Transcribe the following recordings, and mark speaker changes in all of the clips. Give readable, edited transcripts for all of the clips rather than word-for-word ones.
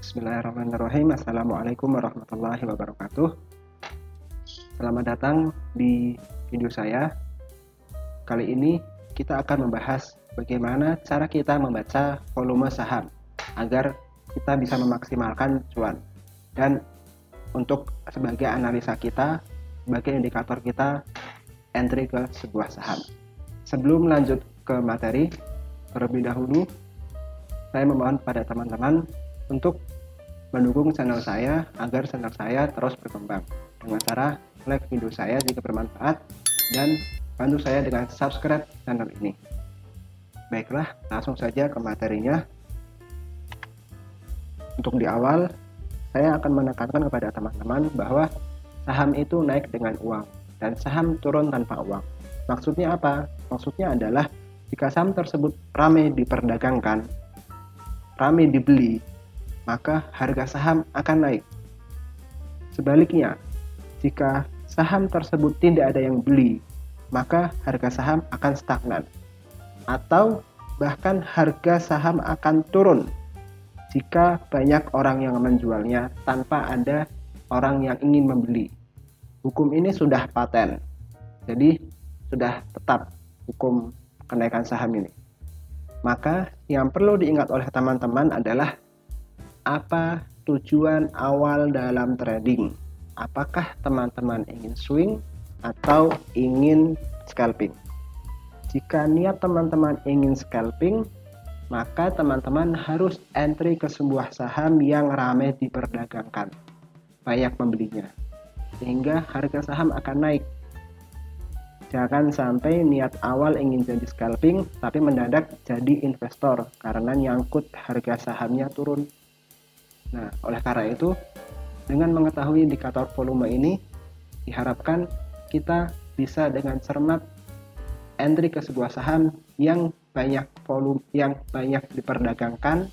Speaker 1: Bismillahirrahmanirrahim. Assalamualaikum warahmatullahi wabarakatuh. Selamat datang di video saya. Kali ini kita akan membahas bagaimana cara kita membaca volume saham agar kita bisa memaksimalkan cuan. Dan untuk sebagai analisa kita, sebagai indikator kita entry ke sebuah saham. Sebelum lanjut ke materi, terlebih dahulu saya memohon pada teman-teman untuk mendukung channel saya agar channel saya terus berkembang dengan cara like video saya jika bermanfaat dan bantu saya dengan subscribe channel ini. Baiklah, langsung saja ke materinya. Untuk di awal, saya akan menekankan kepada teman-teman bahwa saham itu naik dengan uang dan saham turun tanpa uang. Maksudnya apa? Maksudnya adalah jika saham tersebut ramai diperdagangkan, ramai dibeli, maka harga saham akan naik. Sebaliknya, jika saham tersebut tidak ada yang beli, maka harga saham akan stagnan. Atau bahkan harga saham akan turun jika banyak orang yang menjualnya tanpa ada orang yang ingin membeli. Hukum ini sudah paten, jadi sudah tetap hukum kenaikan saham ini. Maka yang perlu diingat oleh teman-teman adalah apa tujuan awal dalam trading? Apakah teman-teman ingin swing atau ingin scalping? Jika niat teman-teman ingin scalping, maka teman-teman harus entry ke sebuah saham yang ramai diperdagangkan, banyak pembelinya, sehingga harga saham akan naik. Jangan sampai niat awal ingin jadi scalping, tapi mendadak jadi investor karena nyangkut harga sahamnya turun. Nah, oleh karena itu, dengan mengetahui indikator volume ini, diharapkan kita bisa dengan cermat entry ke sebuah saham yang banyak volume, yang banyak diperdagangkan,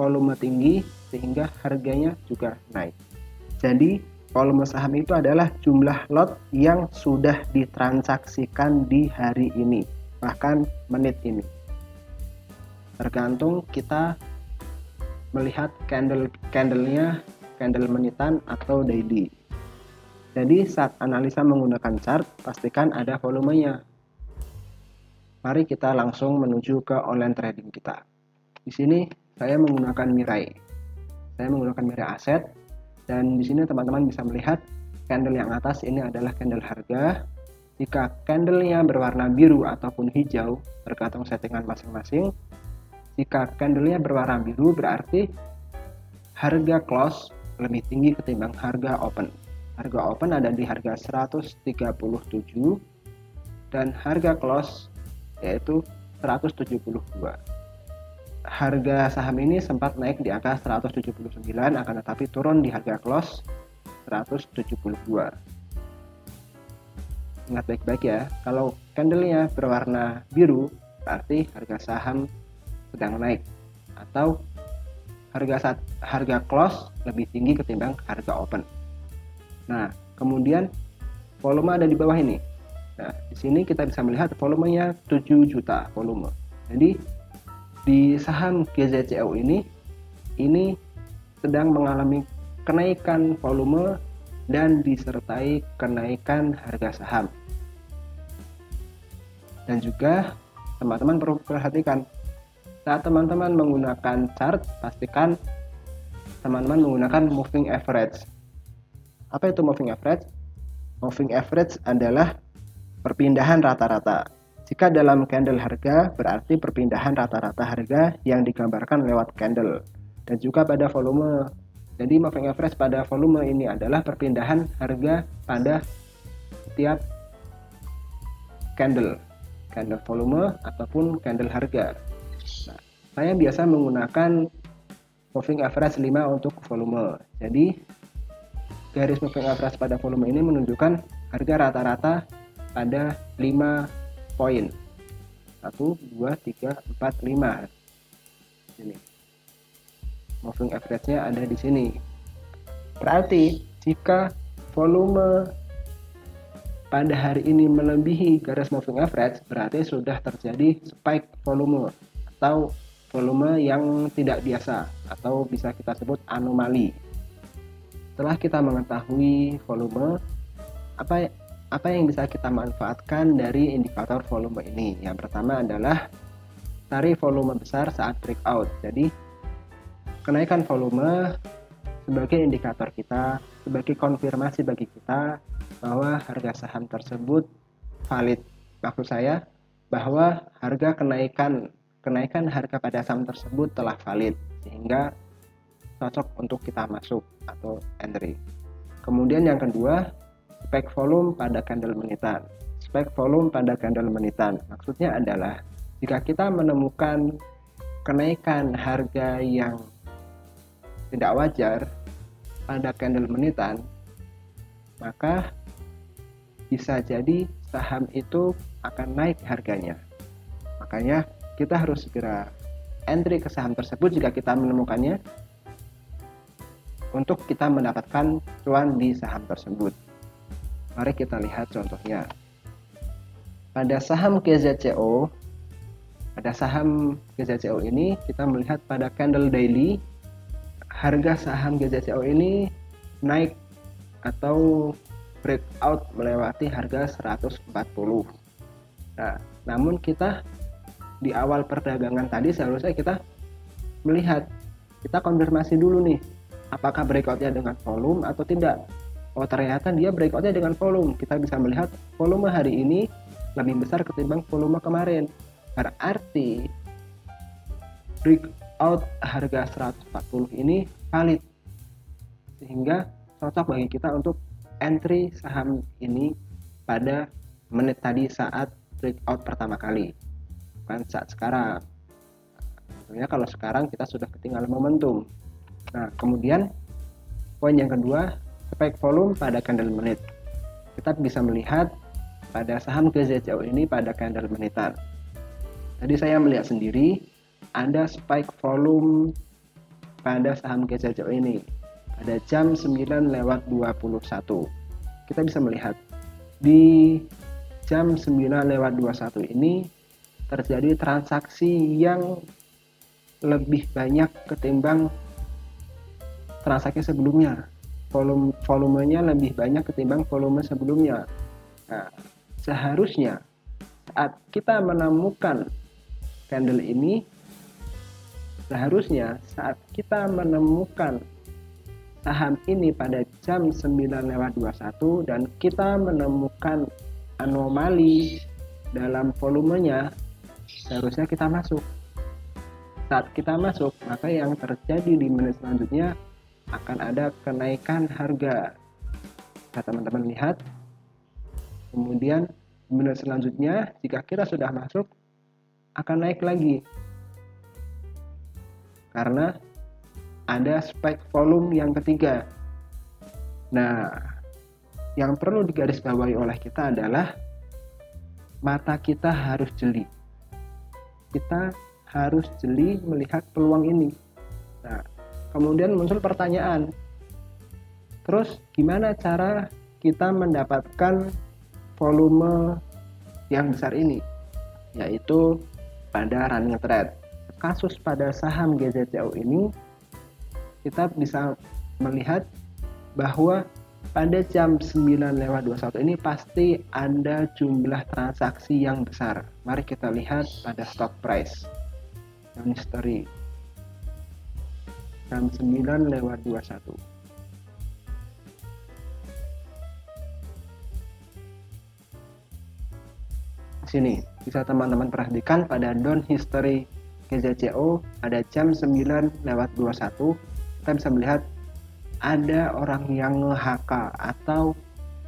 Speaker 1: volume tinggi, sehingga harganya juga naik. Jadi, volume saham itu adalah jumlah lot yang sudah ditransaksikan di hari ini, bahkan menit ini. Tergantung kita melihat candle-nya, candle menitan atau daily. Jadi saat analisa menggunakan chart, pastikan ada volumenya. Mari kita langsung menuju ke online trading kita. Di sini saya menggunakan Mirai. Saya menggunakan Mirai Aset, dan di sini teman-teman bisa melihat candle yang atas ini adalah candle harga. Jika candlenya berwarna biru ataupun hijau, tergantung settingan masing-masing. Jika candlenya berwarna biru berarti harga close lebih tinggi ketimbang harga open. Harga open ada di harga 137 dan harga close yaitu 172. Harga saham ini sempat naik di angka 179 akan tetapi turun di harga close 172. Ingat baik-baik ya, kalau candlenya berwarna biru berarti harga saham sedang naik atau harga close lebih tinggi ketimbang harga open. Nah, kemudian volume ada di bawah ini. Nah, di sini kita bisa melihat volumenya 7 juta volume. Jadi di saham GZCO ini sedang mengalami kenaikan volume dan disertai kenaikan harga saham. Dan juga teman-teman perlu perhatikan, saat teman-teman menggunakan chart, pastikan teman-teman menggunakan moving average. Apa itu moving average? Moving average adalah perpindahan rata-rata. Jika dalam candle harga, berarti perpindahan rata-rata harga yang digambarkan lewat candle. Dan juga pada volume. Jadi moving average pada volume ini adalah perpindahan harga pada setiap candle volume ataupun candle harga. Nah, saya biasa menggunakan moving average 5 untuk volume. Jadi garis moving average pada volume ini menunjukkan harga rata-rata pada 5 poin. 1, 2, 3, 4, 5. Ini. Moving average-nya ada di sini. Berarti jika volume pada hari ini melebihi garis moving average, berarti sudah terjadi spike volume atau volume yang tidak biasa atau bisa kita sebut anomali. Setelah kita mengetahui volume, apa yang bisa kita manfaatkan dari indikator volume ini? Yang pertama adalah cari volume besar saat breakout. Jadi kenaikan volume sebagai indikator kita, sebagai konfirmasi bagi kita bahwa harga saham tersebut valid. Maksud saya bahwa kenaikan harga pada saham tersebut telah valid, sehingga cocok untuk kita masuk atau entry. Kemudian yang kedua, spek volume pada candle menitan. Spek volume pada candle menitan maksudnya adalah jika kita menemukan kenaikan harga yang tidak wajar pada candle menitan, maka bisa jadi saham itu akan naik harganya. Makanya kita harus segera entry ke saham tersebut jika kita menemukannya, untuk kita mendapatkan cuan di saham tersebut. Mari kita lihat contohnya. Pada saham GZCO ini kita melihat pada candle daily, harga saham GZCO ini naik atau breakout melewati harga 140. Nah, namun kita di awal perdagangan tadi seharusnya kita melihat, kita konfirmasi dulu nih, apakah breakoutnya dengan volume atau tidak. Oh, ternyata dia breakoutnya dengan volume. Kita bisa melihat volume hari ini lebih besar ketimbang volume kemarin. Berarti breakout harga 140 ini valid, sehingga cocok bagi kita untuk entry saham ini pada menit tadi saat breakout pertama kali, bukan saat sekarang. Tentunya kalau sekarang kita sudah ketinggalan momentum. Nah, kemudian poin yang kedua, spek volume pada candle menit. Kita bisa melihat pada saham GZCO ini pada candle menitan. Tadi saya melihat sendiri ada spike volume pada saham GZCO ini pada jam 9:21. Kita bisa melihat di jam 9:21 ini terjadi transaksi yang lebih banyak ketimbang transaksi sebelumnya. Volumenya lebih banyak ketimbang volume sebelumnya. Nah, seharusnya saat kita menemukan candle ini, saham ini pada jam 9:21 dan kita menemukan anomali dalam volumenya, seharusnya kita masuk. Saat kita masuk, maka yang terjadi di menit selanjutnya akan ada kenaikan harga. Nah, teman-teman lihat, kemudian di menit selanjutnya jika kita sudah masuk akan naik lagi karena ada spike volume yang ketiga. Nah, yang perlu digarisbawahi oleh kita adalah mata kita harus jeli. Kita harus jeli melihat peluang ini. Nah, kemudian muncul pertanyaan, terus gimana cara kita mendapatkan volume yang besar ini? Yaitu pada running trade. Kasus pada saham GZCO ini, kita bisa melihat bahwa pada jam 9:21 ini pasti ada jumlah transaksi yang besar. Mari kita lihat pada stock price dan history jam 9:21. Sini bisa teman-teman perhatikan pada down history GZCO pada jam 9:21, kita bisa melihat ada orang yang nge-HK atau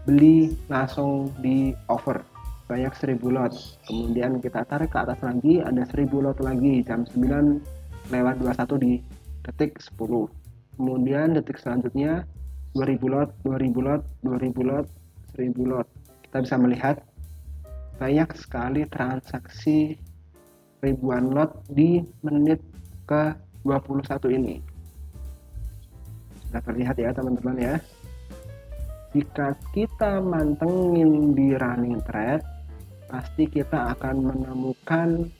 Speaker 1: beli langsung di over banyak 1000 lot. Kemudian kita tarik ke atas lagi, ada 1000 lot lagi jam 9:21 di detik 10. Kemudian detik selanjutnya 2000 lot, 2000 lot, 2000 lot, 1000 lot. Kita bisa melihat banyak sekali transaksi ribuan lot di menit ke 21 ini. Sudah terlihat ya teman-teman ya. Jika kita mantengin di running trade, pasti kita akan menemukan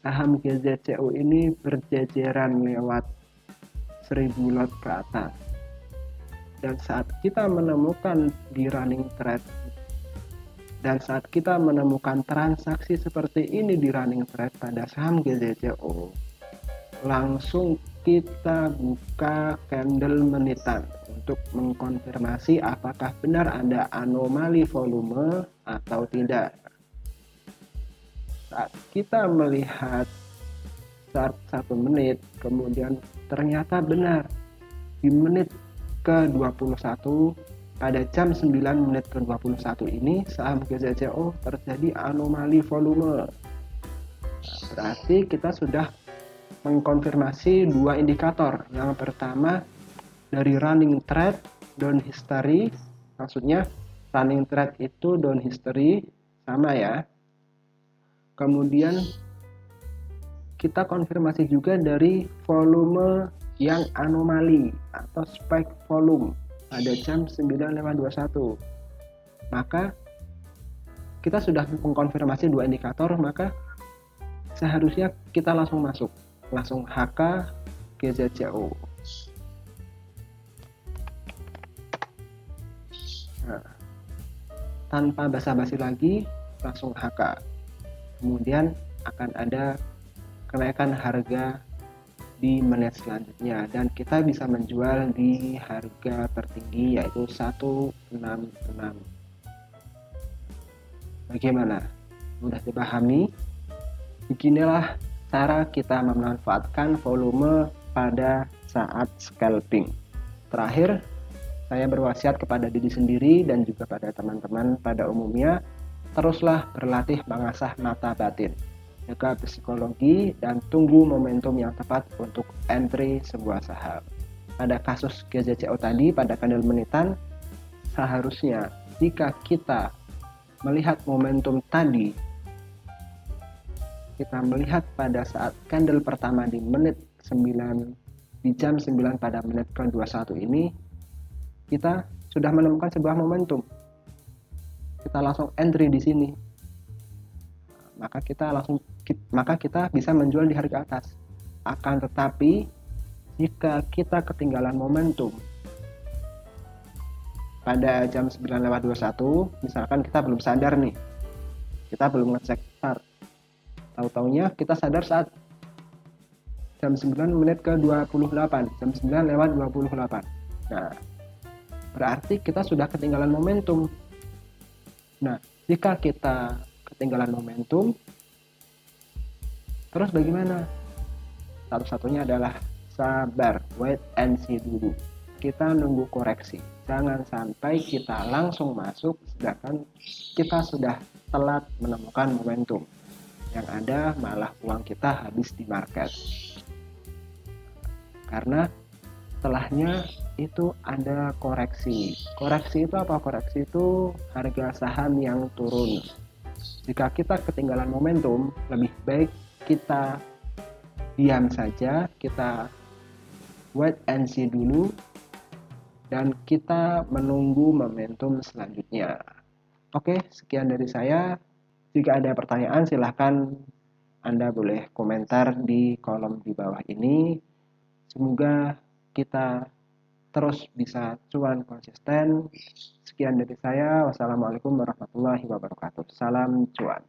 Speaker 1: saham GZCO ini berjejeran lewat 1000 lot ke atas. Dan saat kita menemukan di running trade dan saat kita menemukan transaksi seperti ini di running trade pada saham GZCO, langsung kita buka candle menitan untuk mengkonfirmasi apakah benar ada anomali volume atau tidak. Saat kita melihat chart 1 menit, kemudian ternyata benar di menit ke-21 pada jam 9 menit ke-21 ini saham GZCO terjadi anomali volume. Berarti kita sudah mengkonfirmasi dua indikator. Yang pertama dari running trade down history, maksudnya running trade itu down history sama ya. Kemudian kita konfirmasi juga dari volume yang anomali atau spike volume pada jam 9.21. Maka kita sudah mengkonfirmasi dua indikator, maka seharusnya kita langsung masuk, langsung HK GZCO. Nah, tanpa basa-basi lagi, langsung HK. Kemudian akan ada kenaikan harga di menit selanjutnya dan kita bisa menjual di harga tertinggi yaitu 166. Bagaimana? Mudah dipahami? Beginilah cara kita memanfaatkan volume pada saat scalping. Terakhir, saya berwasiat kepada diri sendiri dan juga pada teman-teman pada umumnya, teruslah berlatih mengasah mata batin, jaga psikologi, dan tunggu momentum yang tepat untuk entry sebuah saham. Pada kasus GZCO tadi, pada candle menitan, seharusnya jika kita melihat momentum tadi, kita melihat pada saat candle pertama di menit 9, di jam 9 pada menit ke-21 ini, kita sudah menemukan sebuah momentum. Kita langsung entry di sini. Maka kita bisa menjual di harga atas. Akan tetapi jika kita ketinggalan momentum pada jam 9.21, misalkan kita belum sadar nih, kita belum ngecek chart, tahu-taunya kita sadar saat jam 9 menit ke-28, jam 9.28. Nah, berarti kita sudah ketinggalan momentum. Nah, jika kita ketinggalan momentum, terus bagaimana? Satu-satunya adalah sabar, wait and see dulu. Kita nunggu koreksi. Jangan sampai kita langsung masuk sedangkan kita sudah telat menemukan momentum. Yang ada malah uang kita habis di market. Karena setelahnya itu ada koreksi. Koreksi itu apa? Koreksi itu harga saham yang turun. Jika kita ketinggalan momentum, lebih baik kita diam saja, kita wait and see dulu, dan kita menunggu momentum selanjutnya. Oke, sekian dari saya. Jika ada pertanyaan, silahkan Anda boleh komentar di kolom di bawah ini. Semoga kita terus bisa cuan konsisten. Sekian dari saya. Wassalamualaikum warahmatullahi wabarakatuh. Salam cuan.